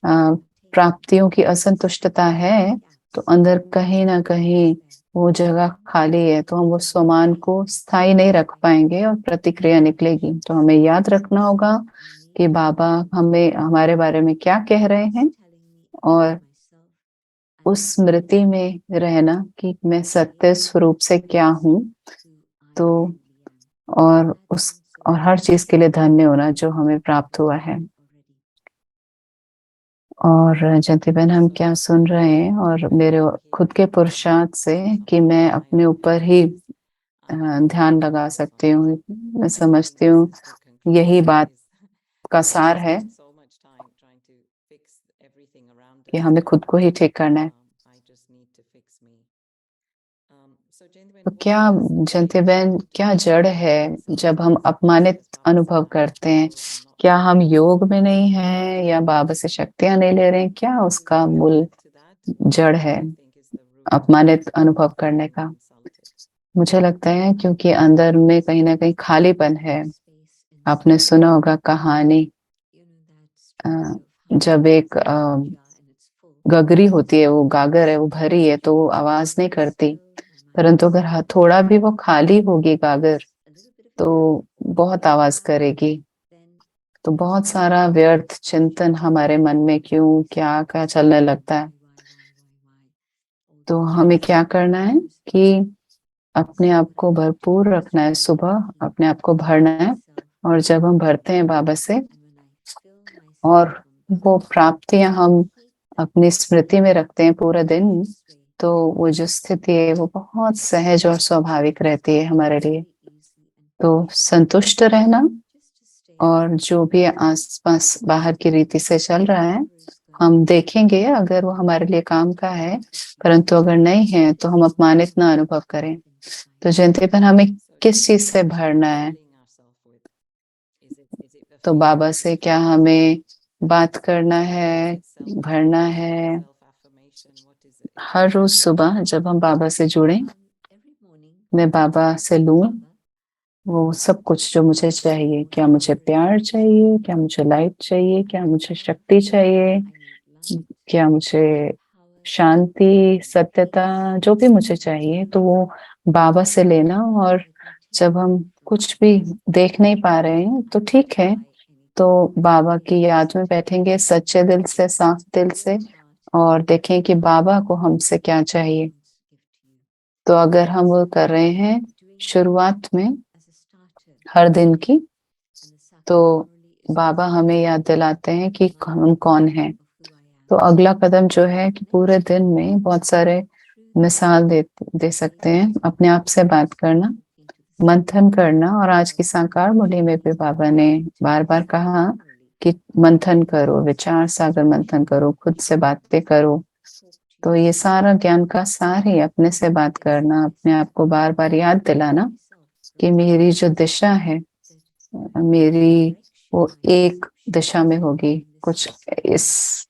प्राप्तियों की असंतुष्टता है, तो अंदर कहीं ना कहीं वो जगह खाली है, तो हम वो स्वमान को स्थायी नहीं रख पाएंगे और प्रतिक्रिया निकलेगी। तो हमें याद रखना होगा कि बाबा हमें हमारे बारे में क्या कह रहे हैं, और उस स्मृति में रहना कि मैं सत्य स्वरूप से क्या हूँ। तो और हर चीज के लिए धन्य होना जो हमें प्राप्त हुआ है। और जयंती बहन, हम क्या सुन रहे हैं, और मेरे खुद के पुरुषार्थ से कि मैं अपने ऊपर ही ध्यान लगा सकती हूँ, मैं समझती हूँ यही बात का सार है कि हमें खुद को ही ठीक करना है। तो क्या जयंती बहन, क्या जड़ है जब हम अपमानित अनुभव करते हैं? क्या हम योग में नहीं हैं, या बाबा से शक्तियां नहीं ले रहे हैं? क्या उसका मूल जड़ है अपमानित अनुभव करने का? मुझे लगता है क्योंकि अंदर में कहीं ना कहीं खालीपन है। आपने सुना होगा कहानी, अ, जब एक गगरी होती है, वो गागर है, वो भरी है तो वो आवाज नहीं करती, परंतु अगर थोड़ा भी वो खाली होगी गागर तो बहुत आवाज करेगी। तो बहुत सारा व्यर्थ चिंतन हमारे मन में क्यों क्या क्या चलने लगता है। तो हमें क्या करना है कि अपने आप को भरपूर रखना है, सुबह अपने आप को भरना है। और जब हम भरते हैं बाबा से, और वो प्राप्तियां हम अपनी स्मृति में रखते हैं पूरा दिन, तो वो जो स्थिति है वो बहुत सहज और स्वाभाविक रहती है हमारे लिए। तो संतुष्ट रहना, और जो भी आसपास बाहर की रीति से चल रहा है हम देखेंगे, अगर वो हमारे लिए काम का है, परंतु अगर नहीं है तो हम अपमानित ना अनुभव करें। तो जयंती पर हमें किस चीज से भरना है? तो बाबा से क्या हमें बात करना है, भरना है? हर रोज सुबह जब हम बाबा से जुड़े, मैं बाबा से लूं वो सब कुछ जो मुझे चाहिए। क्या मुझे प्यार चाहिए, क्या मुझे लाइट चाहिए, क्या मुझे शक्ति चाहिए, क्या मुझे शांति, सत्यता, जो भी मुझे चाहिए तो वो बाबा से लेना। और जब हम कुछ भी देख नहीं पा रहे हैं तो ठीक है, तो बाबा की याद में बैठेंगे सच्चे दिल से, साफ दिल से, और देखें कि बाबा को हमसे क्या चाहिए। तो अगर हम वो कर रहे हैं शुरुआत में हर दिन की, तो बाबा हमें याद दिलाते हैं कि हम कौन हैं। तो अगला कदम जो है कि पूरे दिन में बहुत सारे मिसाल दे सकते हैं, अपने आप से बात करना, मंथन करना। और आज की साकार मुरली में भी बाबा ने बार बार कहा कि मंथन करो, विचार सागर मंथन करो, खुद से बातें करो। तो ये सारा ज्ञान का सार ही अपने से बात करना, अपने आप को बार बार याद दिलाना कि मेरी जो दिशा है, मेरी वो एक दिशा में होगी, कुछ इस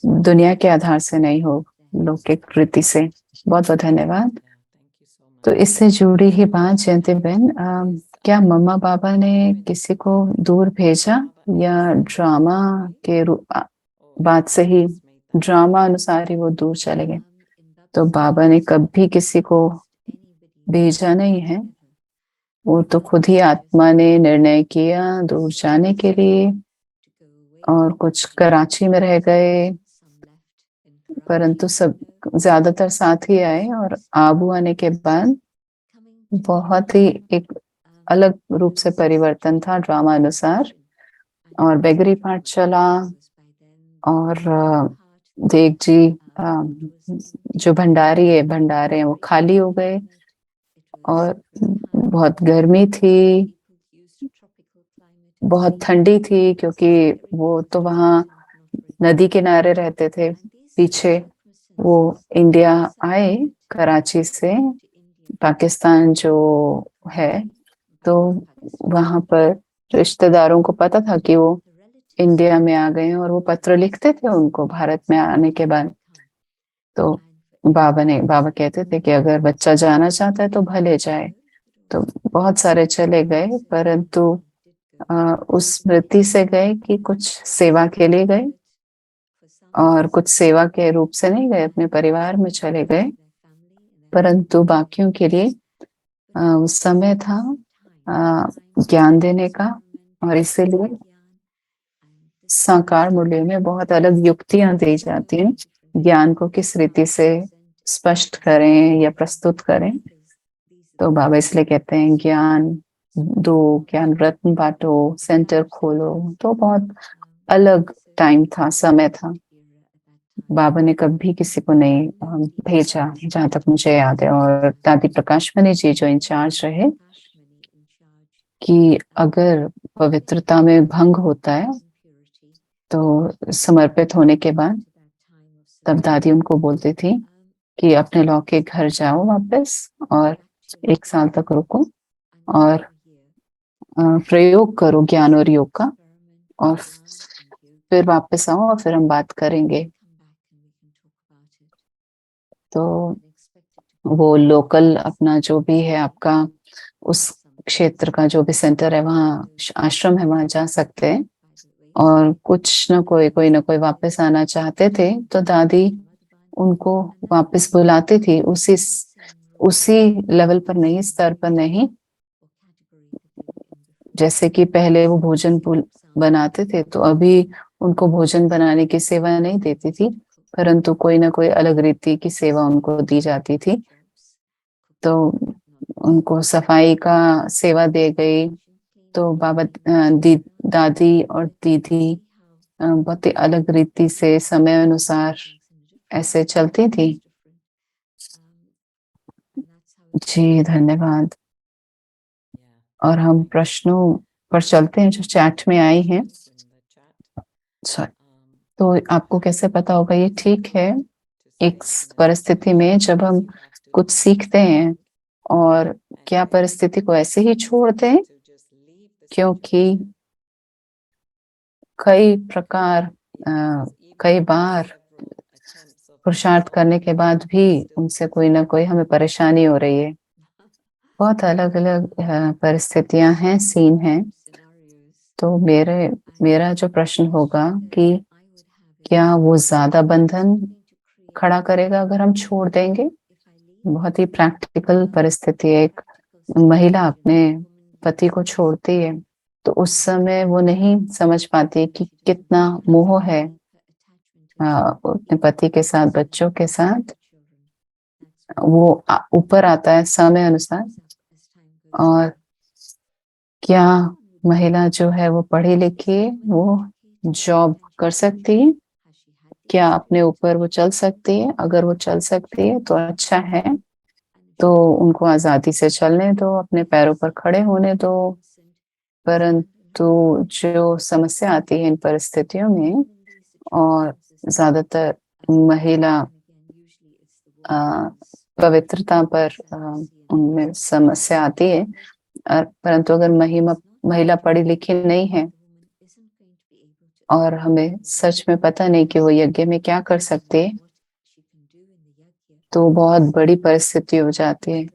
दुनिया के आधार से नहीं हो, लौकिक रीति से। बहुत बहुत धन्यवाद। तो इससे जुड़ी ही बात जयंती बहन, क्या मम्मा पापा ने किसी को दूर भेजा, या ड्रामा के बात से ही, ड्रामा अनुसार ही वो दूर चले गए? तो बाबा ने कभी किसी को भेजा नहीं है, वो तो खुद ही आत्मा ने निर्णय किया दूर जाने के लिए। और कुछ कराची में रह गए, परंतु सब ज्यादातर साथ ही आए। और आबू आने के बाद बहुत ही एक अलग रूप से परिवर्तन था ड्रामा अनुसार। और बेगरी पाठ चला, और देख जी, जो भंडारी है, भंडारे हैं, वो खाली हो गए। और बहुत गर्मी थी, बहुत ठंडी थी, क्योंकि वो तो वहाँ नदी किनारे रहते थे। पीछे वो इंडिया आए कराची से, पाकिस्तान जो है, तो वहां पर रिश्तेदारों को पता था कि वो इंडिया में आ गए हैं, और वो पत्र लिखते थे उनको भारत में आने के बाद। तो बाबा कहते थे कि अगर बच्चा जाना चाहता है तो भले जाए। तो बहुत सारे चले गए, परंतु उस स्मृति से गए कि कुछ सेवा के लिए गए, और कुछ सेवा के रूप से नहीं गए, अपने परिवार में चले गए, परंतु बाकियों के लिए उस समय था ज्ञान देने का। और इसीलिए साकार मूल्य में बहुत अलग युक्तियां दी जाती हैं, ज्ञान को किस रीति से स्पष्ट करें या प्रस्तुत करें। तो बाबा इसलिए कहते हैं ज्ञान, दो, ज्ञान रत्न बांटो, सेंटर खोलो। तो बहुत अलग टाइम था, समय था। बाबा ने कभी किसी को नहीं भेजा, जहां तक मुझे याद है। और दादी प्रकाश मणि जी जो इंचार्ज रहे, कि अगर पवित्रता में भंग होता है तो समर्पित होने के बाद, तब दादी उनको बोलती थी कि अपने लौ के घर जाओ वापस, और 1 साल तक रुको और प्रयोग करो ज्ञान और योग का, और फिर वापस आओ और फिर हम बात करेंगे। तो वो लोकल अपना जो भी है आपका, उस क्षेत्र का जो भी सेंटर है, वहाँ आश्रम है, वहाँ जा सकते हैं। और कुछ न कोई, कोई ना कोई वापस आना चाहते थे तो दादी उनको वापस बुलाती थी, उसी लेवल पर नहीं, स्तर पर नहीं। जैसे कि पहले वो भोजन बनाते थे, तो अभी उनको भोजन बनाने की सेवा नहीं देती थी, परंतु कोई ना कोई अलग रीति की सेवा उनको दी जाती थी। तो उनको सफाई का सेवा दे गई। तो बाबा दादी और दीदी बहुत ही अलग रीति से समय अनुसार ऐसे चलती थी। जी धन्यवाद। और हम प्रश्नों पर चलते हैं जो चैट में आई हैं। तो आपको कैसे पता होगा ये ठीक है? एक परिस्थिति में जब हम कुछ सीखते हैं, और क्या परिस्थिति को ऐसे ही छोड़ दें, क्योंकि कई बार पुरुषार्थ करने के बाद भी उनसे कोई ना कोई हमें परेशानी हो रही है। बहुत अलग अलग परिस्थितियां हैं, सीन हैं। तो मेरा जो प्रश्न होगा कि क्या वो ज्यादा बंधन खड़ा करेगा अगर हम छोड़ देंगे? बहुत ही प्रैक्टिकल परिस्थिति है। एक महिला अपने पति को छोड़ती है, तो उस समय वो नहीं समझ पाती कि कितना मोह है अपने पति के साथ, बच्चों के साथ। वो ऊपर आता है समय अनुसार। और क्या महिला जो है वो पढ़ी लिखी, वो जॉब कर सकती है? क्या अपने ऊपर वो चल सकती है? अगर वो चल सकती है तो अच्छा है, तो उनको आजादी से चलने दो, अपने पैरों पर खड़े होने दो। परंतु जो समस्या आती है इन परिस्थितियों में, और ज्यादातर महिला पवित्रता पर उनमें समस्या आती है। परंतु अगर महिला पढ़ी लिखी नहीं है, और हमें सच में पता नहीं कि वो यज्ञ में क्या कर सकती है, तो बहुत बड़ी परिस्थिति हो जाती है।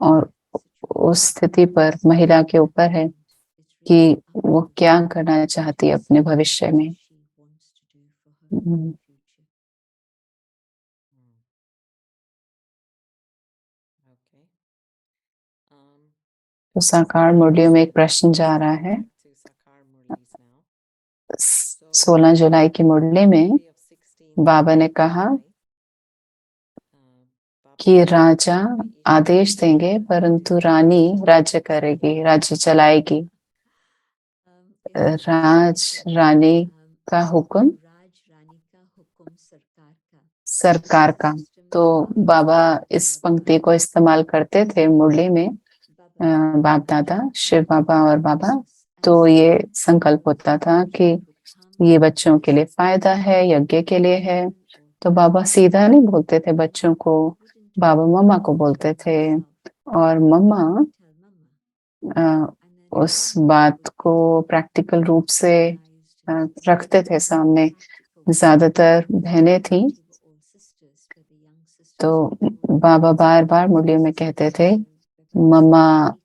और उस स्थिति पर महिला के ऊपर है कि वो क्या करना चाहती है अपने भविष्य में। तो साकार मुरलियों में एक प्रश्न जा रहा है। 16 जुलाई की मुरली में बाबा ने कहा कि राजा आदेश देंगे, परंतु रानी राज्य करेगी, राज्य चलाएगी। रानी का हुक्म सरकार का। तो बाबा इस पंक्ति को इस्तेमाल करते थे मुरली में, बाप दादा, शिव बाबा और बाबा। तो ये संकल्प होता था कि ये बच्चों के लिए फायदा है, यज्ञ के लिए है। तो बाबा सीधा नहीं बोलते थे बच्चों को, बाबा मम्मा को बोलते थे। और मम्मा उस बात को प्रैक्टिकल रूप से रखते थे सामने। ज्यादातर बहनें थी, तो बाबा बार बार मुरलियों में कहते थे, मम्मा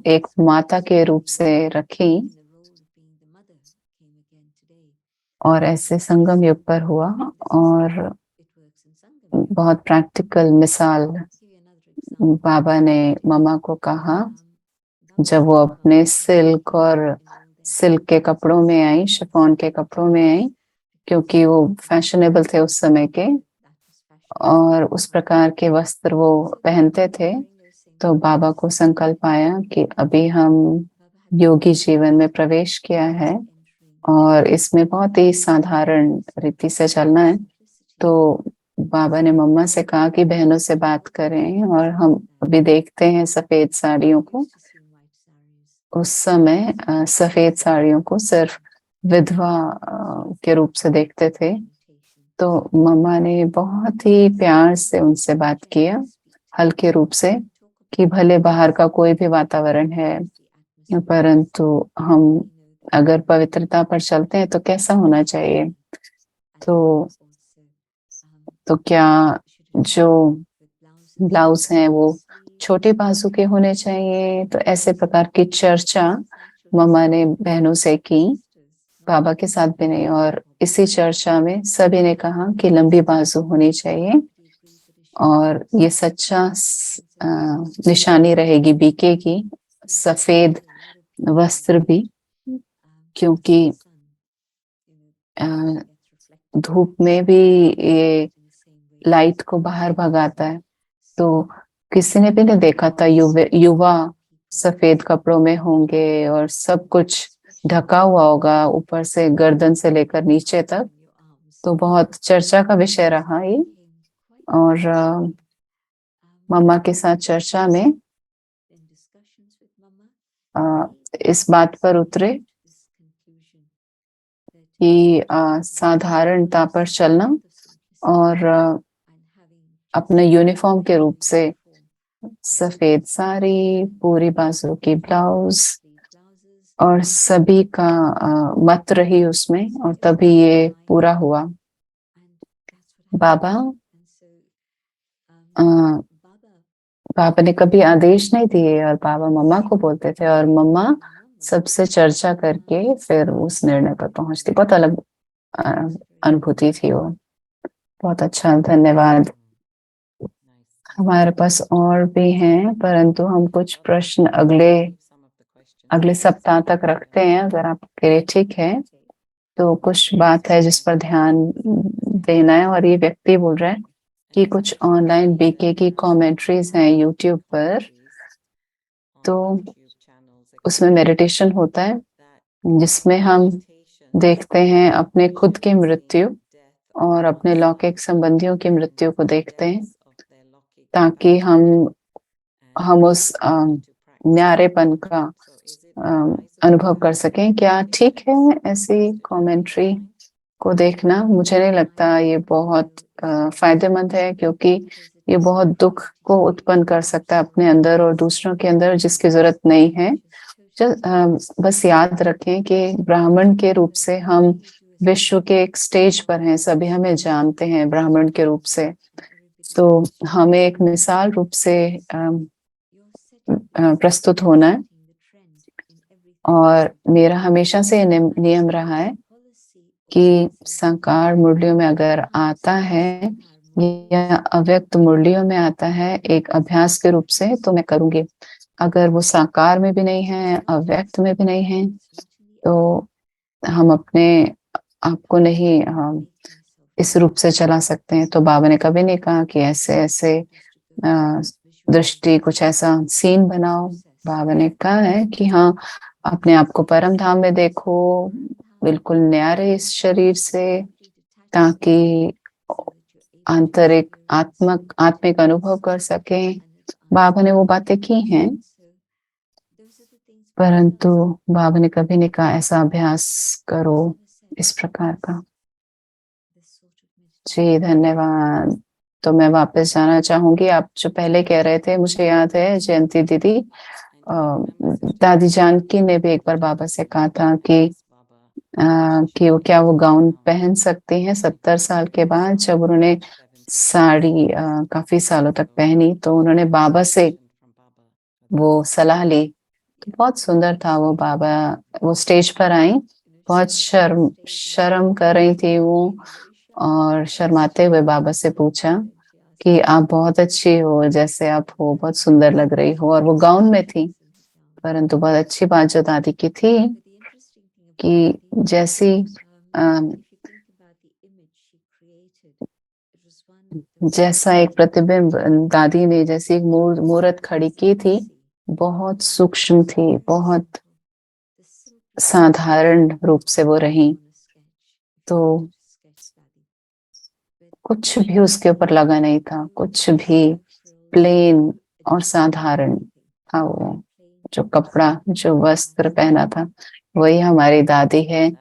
एक माता के रूप से रखी। और ऐसे संगम युग पर हुआ। और बहुत प्रैक्टिकल मिसाल बाबा ने मम्मा को कहा, जब वो अपने सिल्क के कपड़ों में आई, शिफॉन के कपड़ों में आई, क्योंकि वो फैशनेबल थे उस समय के, और उस प्रकार के वस्त्र वो पहनते थे। तो बाबा को संकल्प आया कि अभी हम योगी जीवन में प्रवेश किया है और इसमें बहुत ही साधारण रीति से चलना है। तो बाबा ने मम्मा से कहा कि बहनों से बात करें और हम अभी देखते हैं सफेद साड़ियों को। उस समय सफेद साड़ियों को सिर्फ विधवा के रूप से देखते थे। तो मम्मा ने बहुत ही प्यार से उनसे बात किया, हल्के रूप से, कि भले बाहर का कोई भी वातावरण है, परंतु हम अगर पवित्रता पर चलते हैं तो कैसा होना चाहिए। तो क्या जो ब्लाउज हैं वो छोटे बाजू के होने चाहिए। तो ऐसे प्रकार की चर्चा मम्मा ने बहनों से की, बाबा के साथ भी नहीं। और इसी चर्चा में सभी ने कहा कि लंबी बाजू होनी चाहिए और ये सच्चा निशानी रहेगी बीके की, सफेद वस्त्र भी, क्योंकि धूप में भी ये लाइट को बाहर भगाता है। तो किसी ने भी नहीं देखा था युवा सफेद कपड़ों में होंगे और सब कुछ ढका हुआ होगा ऊपर से गर्दन से लेकर नीचे तक। तो बहुत चर्चा का विषय रहा ये। और मम्मा के साथ चर्चा में इस बात पर उतरे कि साधारणता पर चलना और अपने यूनिफॉर्म के रूप से सफेद साड़ी, पूरी बाजू की ब्लाउज और सभी का मत रही उसमें, और तभी ये पूरा हुआ। बाबा पापा ने कभी आदेश नहीं दिए और पापा मम्मा को बोलते थे और मम्मा सबसे चर्चा करके फिर उस निर्णय पर पहुंचती। बहुत अलग अनुभूति थी वो। बहुत अच्छा, धन्यवाद। हमारे पास और भी हैं, परंतु हम कुछ प्रश्न अगले सप्ताह तक रखते हैं, अगर आपके लिए ठीक है। तो कुछ बात है जिस पर ध्यान देना है। और ये व्यक्ति बोल रहा है कि कुछ ऑनलाइन बीके की कमेंट्रीज हैं यूट्यूब पर, तो उसमें मेडिटेशन होता है जिसमें हम देखते हैं अपने खुद की मृत्यु और अपने लौकिक संबंधियों की मृत्यु को देखते हैं, ताकि हम उस न्यारेपन का अनुभव कर सकें। क्या ठीक है ऐसी कमेंट्री को देखना? मुझे नहीं लगता ये बहुत फायदेमंद है, क्योंकि ये बहुत दुख को उत्पन्न कर सकता है अपने अंदर और दूसरों के अंदर, जिसकी जरूरत नहीं है। बस याद रखें कि ब्राह्मण के रूप से हम विश्व के एक स्टेज पर हैं, सभी हमें जानते हैं ब्राह्मण के रूप से। तो हमें एक मिसाल रूप से प्रस्तुत होना है। और मेरा हमेशा से नियम रहा है कि साकार मुरलियों में अगर आता है या अव्यक्त मुरलियों में आता है एक अभ्यास के रूप से, तो मैं करूंगी। अगर वो साकार में भी नहीं है, अव्यक्त में भी नहीं है, तो हम अपने आपको नहीं इस रूप से चला सकते हैं। तो बाबा ने कभी नहीं कहा कि ऐसे ऐसे दृष्टि, कुछ ऐसा सीन बनाओ। बाबा ने कहा है कि हाँ, अपने आप को परम धाम में देखो, बिल्कुल न्यारे इस शरीर से, ताकि आत्मिक अनुभव कर सके। बाबा ने वो बातें की हैं, परंतु बाबा ने कभी नहीं कहा ऐसा अभ्यास करो इस प्रकार का। जी धन्यवाद। तो मैं वापस जाना चाहूंगी। आप जो पहले कह रहे थे, मुझे याद है जयंती दीदी, दादी जानकी ने भी एक बार बाबा से कहा था कि वो गाउन पहन सकती हैं 70 साल के बाद। जब उन्होंने साड़ी काफी सालों तक पहनी, तो उन्होंने बाबा से वो सलाह ली। तो बहुत सुंदर था वो बाबा। वो स्टेज पर आई, बहुत शर्म कर रही थी वो, और शर्माते हुए बाबा से पूछा कि आप बहुत अच्छी हो, जैसे आप हो, बहुत सुंदर लग रही हो। और वो गाउन में थी। परंतु बहुत अच्छी बात जो दादी की थी कि जैसी जैसा एक प्रतिबिंब दादी ने जैसी एक मूर्त खड़ी की थी, बहुत सूक्ष्म थी, बहुत साधारण रूप से वो रही। तो कुछ भी उसके ऊपर लगा नहीं था, कुछ भी, प्लेन और साधारण था वो। जो कपड़ा, जो वस्त्र पहना था, वही हमारी दादी है।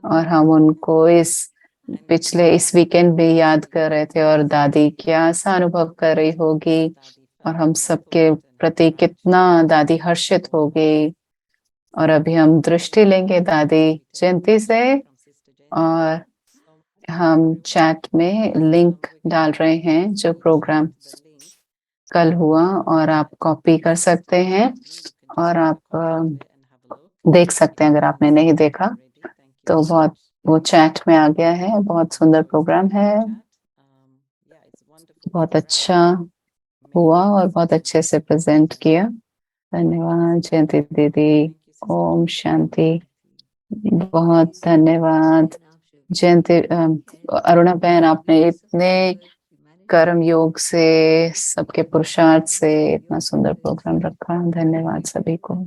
और हम उनको इस वीकेंड में याद कर रहे थे, और दादी क्या सा अनुभव कर रही होगी, और हम सबके प्रति कितना दादी हर्षित होगी। और अभी हम दृष्टि लेंगे दादी जयंती से, और हम चैट में लिंक डाल रहे हैं जो प्रोग्राम कल हुआ, और आप कॉपी कर सकते हैं, और आप देख सकते हैं। अगर आपने नहीं देखा तो वो चैट में आ गया है। बहुत सुंदर प्रोग्राम है, बहुत अच्छा हुआ और बहुत अच्छे से प्रेजेंट किया। धन्यवाद जयंती दीदी। ओम शांति। बहुत धन्यवाद जयंती। अरुणा बहन, आपने इतने कर्म योग से, सबके पुरुषार्थ से इतना सुंदर प्रोग्राम रखा। धन्यवाद सभी को।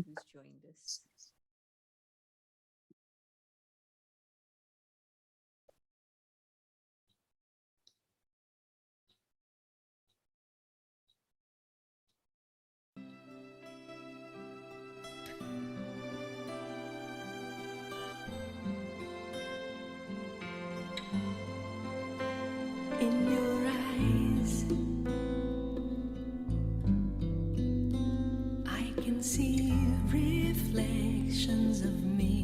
In your eyes, I can see reflections of me.